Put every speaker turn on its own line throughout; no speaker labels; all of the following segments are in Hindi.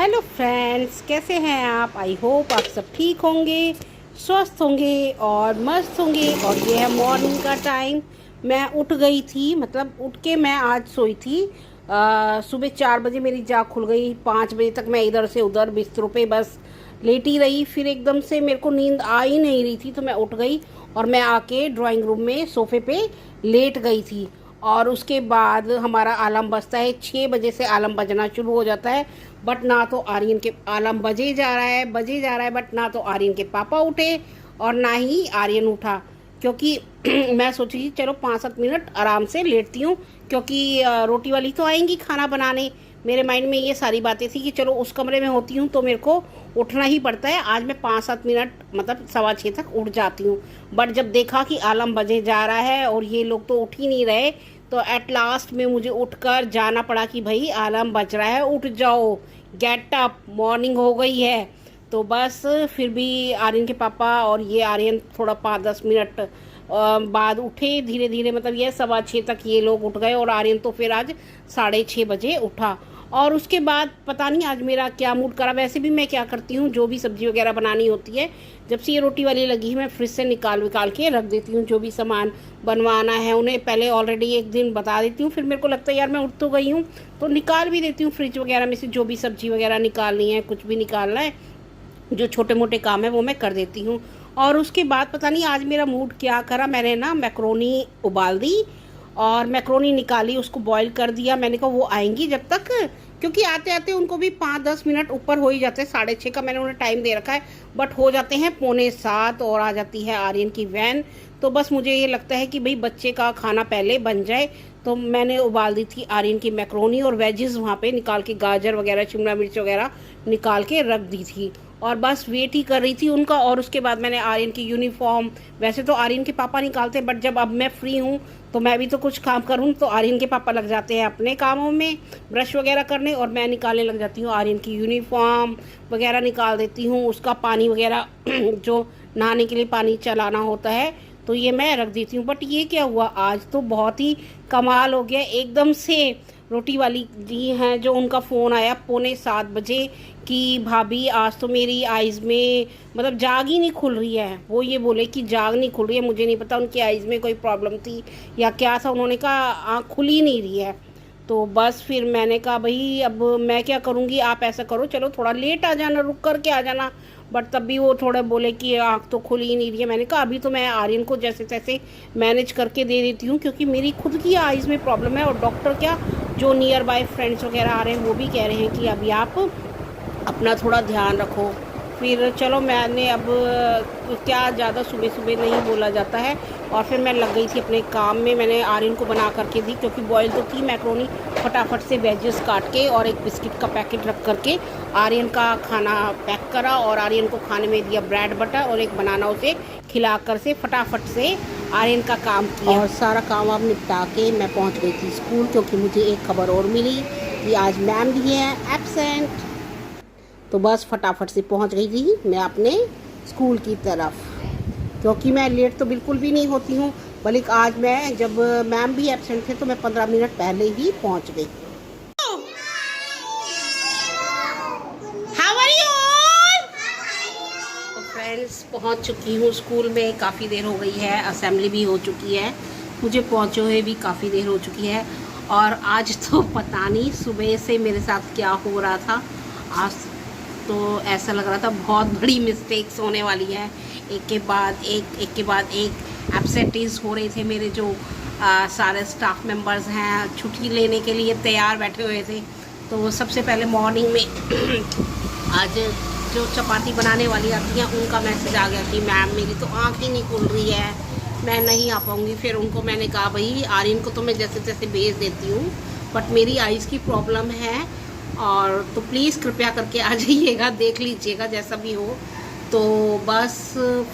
हेलो फ्रेंड्स, कैसे हैं आप। आई होप आप सब ठीक होंगे, स्वस्थ होंगे और मस्त होंगे। और ये है मॉर्निंग का टाइम। मैं उठ गई थी, मतलब उठ के मैं आज सोई थी। सुबह 4 बजे मेरी जाग खुल गई। 5 बजे तक मैं इधर से उधर बिस्तरों पे बस लेटी रही। फिर एकदम से मेरे को नींद आ ही नहीं रही थी, तो मैं उठ गई और मैं आके ड्राइंग रूम में सोफे पे लेट गई थी। और उसके बाद हमारा अलार्म बजता है 6 बजे से अलार्म बजना शुरू हो जाता है। बट ना तो आर्यन के अलार्म बजे जा रहा है बट ना तो आर्यन के पापा उठे और ना ही आर्यन उठा। क्योंकि मैं सोची कि चलो 5-7 मिनट आराम से लेटती हूँ, क्योंकि रोटी वाली तो आएंगी खाना बनाने। मेरे माइंड में ये सारी बातें थी कि चलो उस कमरे में होती हूँ तो मेरे को उठना ही पड़ता है। आज मैं 5-7 मिनट मतलब 6:15 तक उठ जाती हूँ। बट जब देखा कि अलार्म बजे जा रहा है और ये लोग तो उठ ही नहीं रहे, तो एट लास्ट में मुझे उठकर जाना पड़ा कि भाई अलार्म बज रहा है, उठ जाओ, गेट अप, मॉर्निंग हो गई है। तो बस फिर भी आर्यन के पापा और ये आर्यन थोड़ा 5-10 मिनट बाद उठे धीरे धीरे, मतलब ये 6:15 तक ये लोग उठ गए और आर्यन तो फिर आज 6:30 बजे उठा। और उसके बाद पता नहीं आज मेरा क्या मूड करा। वैसे भी मैं क्या करती हूँ, जो भी सब्जी वगैरह बनानी होती है, जब से ये रोटी वाली लगी है मैं फ्रिज से निकाल के रख देती हूँ। जो भी सामान बनवाना है उन्हें पहले ऑलरेडी एक दिन बता देती हूँ। फिर मेरे को लगता है यार मैं उठ तो गई हूँ तो निकाल भी देती हूँ फ्रिज वगैरह में से, जो भी सब्जी वगैरह निकालनी है, कुछ भी निकालना है, जो छोटे मोटे काम है वो मैं कर देती हूँ। और उसके बाद पता नहीं आज मेरा मूड क्या करा, मैंने ना मैक्रोनी उबाल दी और मैक्रोनी निकाली, उसको बॉईल कर दिया। मैंने कहा वो आएंगी जब तक, क्योंकि आते आते उनको भी 5-10 मिनट ऊपर हो ही जाते हैं। 6:30 का मैंने उन्हें टाइम दे रखा है, बट हो जाते हैं 6:45 और आ जाती है आर्यन की वैन। तो बस मुझे ये लगता है कि भाई बच्चे का खाना पहले बन जाए। तो मैंने उबाल दी थी आर्यन की मैक्रोनी और वेजेस वहाँ पे निकाल के, गाजर वगैरह शिमला मिर्च वगैरह निकाल के रख दी थी और बस वेट ही कर रही थी उनका। और उसके बाद मैंने आर्यन की यूनिफॉर्म, वैसे तो आर्यन के पापा निकालते हैं, बट जब अब मैं फ्री हूँ तो मैं भी तो कुछ काम करूँ, तो आर्यन के पापा लग जाते हैं अपने कामों में, ब्रश वगैरह करने, और मैं निकालने लग जाती हूँ आर्यन की यूनिफॉर्म वगैरह निकाल देती हूँ। उसका पानी वगैरह जो नहाने के लिए पानी चलाना होता है तो ये मैं रख देती हूँ। बट ये क्या हुआ, आज तो बहुत ही कमाल हो गया। एकदम से रोटी वाली जी हैं जो, उनका फ़ोन आया 6:45 बजे कि भाभी आज तो मेरी आइज़ में मतलब जाग ही नहीं खुल रही है। वो ये बोले कि जाग नहीं खुल रही है। मुझे नहीं पता उनकी आइज़ में कोई प्रॉब्लम थी या क्या था, उन्होंने कहा आँख खुल ही नहीं रही है। तो बस फिर मैंने कहा भाई अब मैं क्या करूँगी, आप ऐसा करो चलो थोड़ा लेट आ जाना, रुक कर के आ जाना। बट तब भी वो थोड़ा बोले कि आँख तो खुल ही नहीं रही है। मैंने कहा अभी तो मैं आर्यन को जैसे तैसे मैनेज करके दे देती हूँ, क्योंकि मेरी खुद की आइज़ में प्रॉब्लम है। और डॉक्टर क्या, जो नियर बाय फ्रेंड्स वगैरह आ रहे हैं वो भी कह रहे हैं कि अभी आप अपना थोड़ा ध्यान रखो। फिर चलो मैंने अब क्या ज़्यादा सुबह सुबह नहीं बोला जाता है। और फिर मैं लग गई थी अपने काम में। मैंने आर्यन को बना करके दी, क्योंकि बॉयल तो थी मैक्रोनी, फटाफट से वेजेस काट के और एक बिस्किट का पैकेट रख करके आर्यन का खाना पैक करा और आर्यन को खाने में दिया ब्रेड बटर और एक बनाना, उसे खिला कर से फटाफट से आर्यन का काम किया। और सारा काम अब निपटा के मैं पहुंच गई थी स्कूल, क्योंकि मुझे एक खबर और मिली कि आज मैम भी है एब्सेंट। तो बस फटाफट से पहुंच गई थी मैं अपने स्कूल की तरफ, क्योंकि मैं लेट तो बिल्कुल भी नहीं होती हूँ। बल्कि आज मैं, जब मैम भी एब्सेंट थे तो मैं 15 मिनट पहले ही पहुंच गई। How are you? तो फ्रेंड्स पहुंच चुकी हूँ स्कूल में, काफ़ी देर हो गई है, असेंबली भी हो चुकी है, मुझे पहुंचे हुए भी काफ़ी देर हो चुकी है। और आज तो पता नहीं सुबह से मेरे साथ क्या हो रहा था। आज तो ऐसा लग रहा था बहुत बड़ी मिस्टेक्स होने वाली है, एक के बाद एक एब्सेंटीज हो रहे थे। मेरे जो सारे स्टाफ मेंबर्स हैं छुट्टी लेने के लिए तैयार बैठे हुए थे। तो सबसे पहले मॉर्निंग में आज जो चपाती बनाने वाली आती हैं उनका मैसेज आ गया कि मैम मेरी तो आँख ही नहीं खुल रही है, मैं नहीं आ पाऊँगी। फिर उनको मैंने कहा भाई आर्यन को तो मैं जैसे तैसे भेज देती हूँ, बट मेरी आइज़ की प्रॉब्लम है और तो प्लीज़ कृपया करके आ जाइएगा, देख लीजिएगा जैसा भी हो। तो बस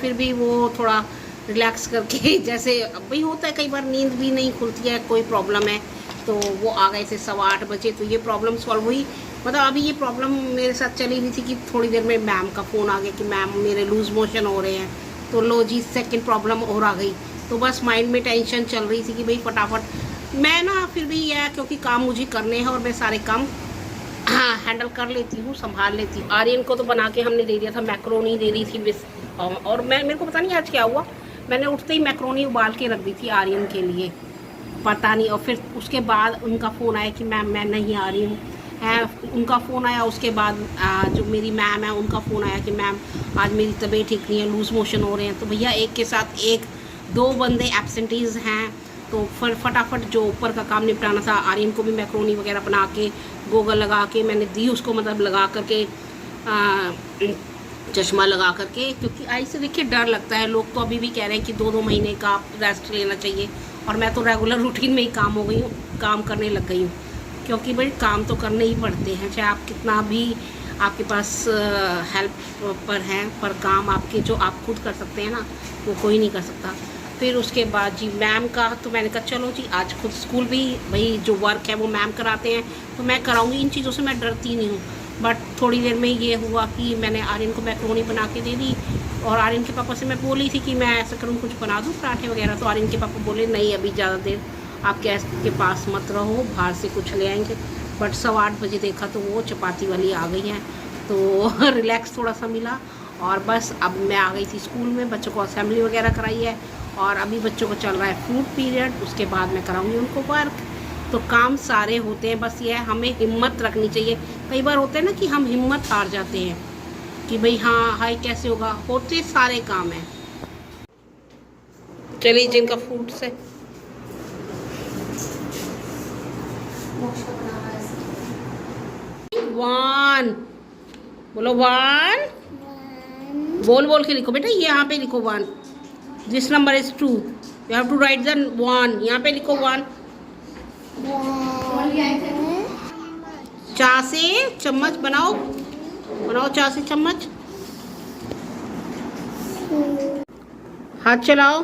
फिर भी वो थोड़ा रिलैक्स करके जैसे भाई होता है, कई बार नींद भी नहीं खुलती है, कोई प्रॉब्लम है, तो वो आ गए थे 8:15 बजे। तो ये प्रॉब्लम सॉल्व हुई। मतलब अभी ये प्रॉब्लम मेरे साथ चली रही थी कि थोड़ी देर में मैम का फ़ोन आ गया कि मैम मेरे लूज़ मोशन हो रहे हैं। तो लो जी, सेकेंड प्रॉब्लम और आ गई। तो बस माइंड में टेंशन चल रही थी कि भाई फटाफट मैं ना, फिर भी यह क्योंकि काम मुझे करने हैं और मैं सारे काम हाँ हैंडल कर लेती हूँ, संभाल लेती हूँ। आर्यन को तो बना के हमने दे दिया था, मैक्रोनी दे दी थी और मेरे को पता नहीं आज क्या हुआ, मैंने उठते ही मैक्रोनी उबाल के रख दी थी आर्यन के लिए, पता नहीं। और फिर उसके बाद उनका फ़ोन आया कि मैम मैं नहीं आ रही हूँ, है उनका फ़ोन आया। उसके बाद जो मेरी मैम है उनका फ़ोन आया कि मैम आज मेरी तबीयत ठीक नहीं है, लूज़ मोशन हो रहे हैं। तो भैया एक के साथ एक 2 बंदे एब्सेंटीज़ हैं, तो फटाफट जो ऊपर का काम निपटाना था। आर्यन को भी मैक्रोनी वगैरह बना के गोगल लगा के मैंने दी उसको, मतलब लगा करके चश्मा लगा करके, क्योंकि आई से देखिए डर लगता है। लोग तो अभी भी कह रहे हैं कि 2-2 महीने का रेस्ट लेना चाहिए, और मैं तो रेगुलर रूटीन में ही काम करने लग गई हूँ, क्योंकि भाई काम तो करने ही पड़ते हैं, चाहे आप कितना भी आपके पास हेल्प पर हैं, पर काम आपके जो आप खुद कर सकते हैं ना, वो कोई नहीं कर सकता। फिर उसके बाद जी मैम का, तो मैंने कहा चलो जी आज खुद स्कूल भी भाई जो वर्क है वो मैम कराते हैं, तो मैं कराऊंगी, इन चीज़ों से मैं डरती नहीं हूँ। बट थोड़ी देर में ये हुआ कि मैंने आर्यन को मैक्रोनी बना के दे दी, और आर्यन के पापा से मैं बोली थी कि मैं ऐसा करूँ, कुछ बना दूँ पराठे वगैरह, तो आर्यन के पापा बोले नहीं अभी ज़्यादा देर आप गैस के पास मत रहो, बाहर से कुछ ले आएंगे। बट 8:15 बजे देखा तो वो चपाती वाली आ गई हैं, तो रिलैक्स थोड़ा सा मिला। और बस अब मैं आ गई थी स्कूल में, बच्चों को असेंबली वगैरह कराई है, और अभी बच्चों को चल रहा है फूड पीरियड, उसके बाद मैं कराऊंगी उनको वर्क। तो काम सारे होते हैं, बस ये है हमें हिम्मत रखनी चाहिए। कई बार होता है ना कि हम हिम्मत हार जाते हैं कि भाई हाँ हाय कैसे होगा, होते सारे काम हैं। चलिए जिनका फूड से वन बोलो, वन बोल बोल के लिखो बेटा, ये यहाँ पे लिखो 1, this number is 2, you have to write the 1, यहाँ पे लिखो 1। चा से चम्मच बनाओ, बनाओ चा से चम्मच, हाथ चलाओ,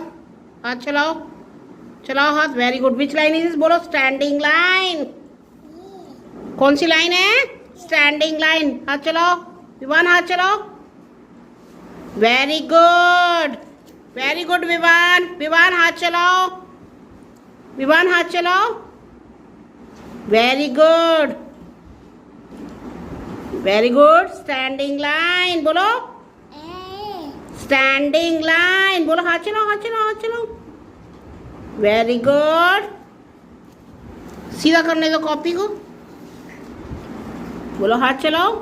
हाथ चलाओ, चलाओ हाथ, very good. Which line is, बोलो स्टैंडिंग लाइन। कौन सी लाइन है? Standing line. हाथ चलाओ विवान, हाथ चलाओ, very good, very good Vivaan. Vivaan हाथ चलाओ, विवान हाथ चलाओ, very good, very good. Standing line बोलो, स्टैंडिंग लाइन बोलो, हाथ चलाओ, हाथ चलाओ, हाथ चलाओ, वेरी गुड। सीधा करने दो कॉपी को, बोलो हाथ चलाओ,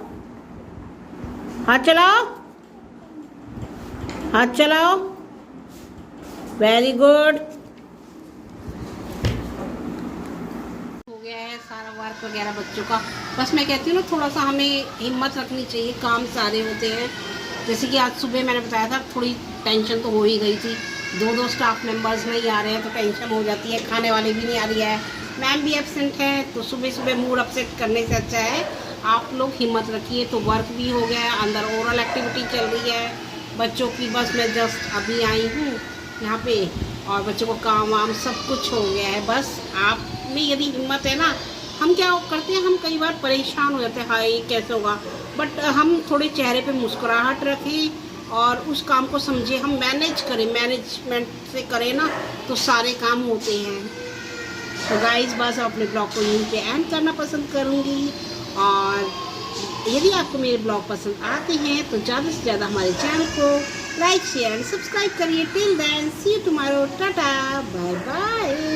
हाथ चलाओ, हाथ चलाओ, वेरी गुड। हो गया है सारा वर्क वगैरह बच्चों का। बस मैं कहती हूँ ना थोड़ा सा हमें हिम्मत रखनी चाहिए, काम सारे होते हैं। जैसे कि आज सुबह मैंने बताया था, थोड़ी टेंशन तो हो ही गई थी, 2 स्टाफ मेंबर्स नहीं आ रहे हैं तो टेंशन हो जाती है, खाने वाले भी नहीं आ रही है, मैम भी एब्सेंट है, तो सुबह सुबह मूड अपसेट करने से अच्छा है आप लोग हिम्मत रखिए। तो वर्क भी हो गया है, अंदर ओरल एक्टिविटी चल रही है बच्चों की, बस मैं जस्ट अभी आई हूँ यहाँ पे, और बच्चों को काम वाम सब कुछ हो गया है। बस आप में यदि हिम्मत है ना, हम क्या करते हैं, हम कई बार परेशान हो जाते हैं हाय कैसे होगा, बट हम थोड़े चेहरे पे मुस्कुराहट रखें और उस काम को समझे, हम मैनेज करें, मैनेजमेंट से करें ना तो सारे काम होते हैं। तो गाइस बस अपने ब्लॉग को यहीं पे एंड करना पसंद करूँगी, और यदि आपको मेरे ब्लॉग पसंद आते हैं तो ज़्यादा से ज़्यादा हमारे चैनल को लाइक शेयर एंड सब्सक्राइब करिए। Till then see you tomorrow, tata bye bye.